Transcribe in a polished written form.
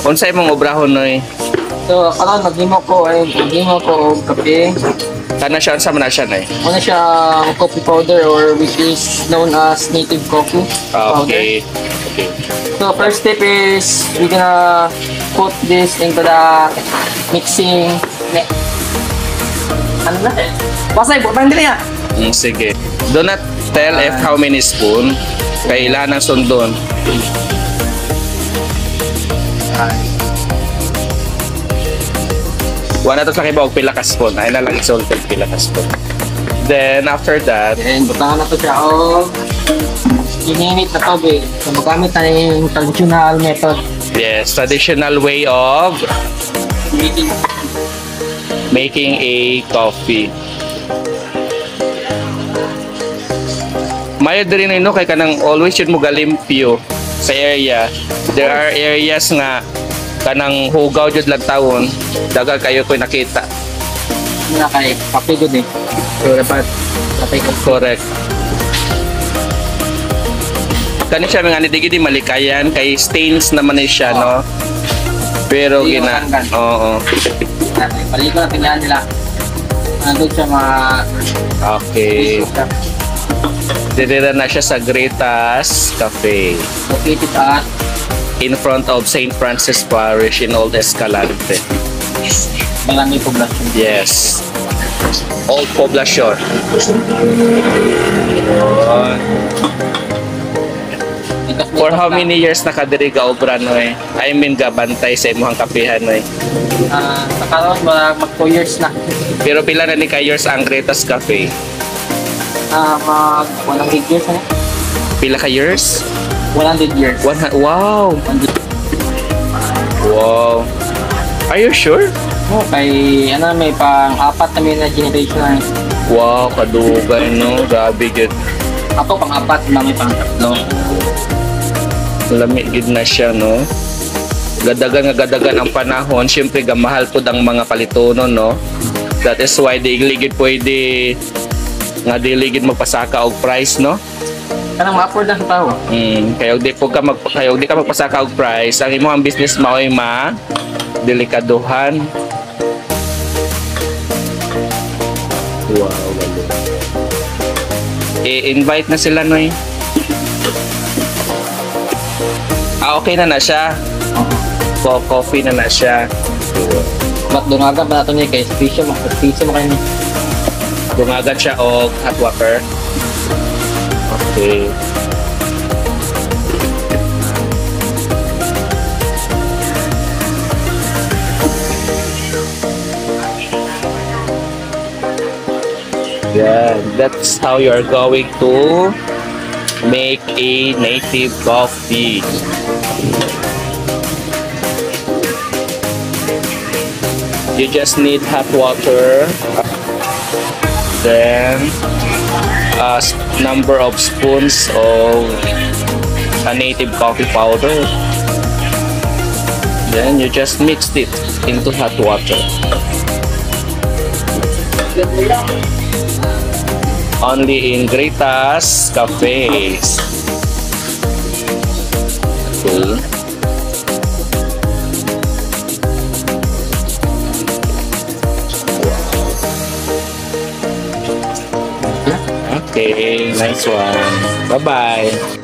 Unsay imong obrahon noy? So, karon naghimo ko og kape. Kana siya sa man siya noy. Ano siya coffee powder or which is known as native coffee powder. Okay. So, first step is we're gonna put this into the mixing. Ano na? Basay, butang dili nga. Sige. Do not tell if how many spoon. Kailangan sundon. Wala to sa kibaw pila ka spoon. Ay na lang isulted pila ka spoon. Then after that, Then, butangan na to siya og ininit na tubig. So, magamit na yung traditional method. yes, traditional way of making a coffee. Mayo diri no kay kanang always yun mo galimpyo sa area. There are areas nga kanang hugaw jud lang tawon, daga kayo ko nakita. Na kay kape good eh. So, dapat kape ko. Correct. Kani siya mga nidigi di malikayan kay stains naman ni siya no. Pero Hindi gina matanggal. oo. Paliko na tingnan nila. Nandun siya mga... Okay. Didira na siya sa Greta's Cafe Located at in front of St. Francis Parish in Old Escalante. Barangay Poblacion. Yes. Old Poblacion. For how many years nakadiri ka obra no eh? I mean gabantay sa imong kapihan no eh. Sa karon mag 2 years na. Pero pila na ni ka years ang Greta's Cafe? Mag 100 years na. Pila ka years? 100 years. Wow. 100. Wow. Are you sure? Oh, kay ano may pang-apat na generation na. Wow, kadugay no. Grabe gid. Ako pang-apat, mami pang-tatlo. Lamig gid na siya no. Gadagan ang panahon, syempre gamahal pud ang mga palitonon no. That is why di ligid pwede nga dili gid magpasaka og price no. Kanang ma-afford na sa tao. Kaya di ka magpasaka og price, ang imong business mao ay delikaduhan. Wow, lalo. I-invite na sila noy. Okay na siya. Coffee na siya. Ba't dungagan pa nato niya kay special mo kayo ni. Dumagat siya o hot water. Okay. Yeah, that's how you're going to make a native coffee. You just need hot water, then a number of spoons of a native coffee powder. Then you just mixed it into hot water. Only in Greta's Cafes. Okay. Okay, nice one. Bye-bye.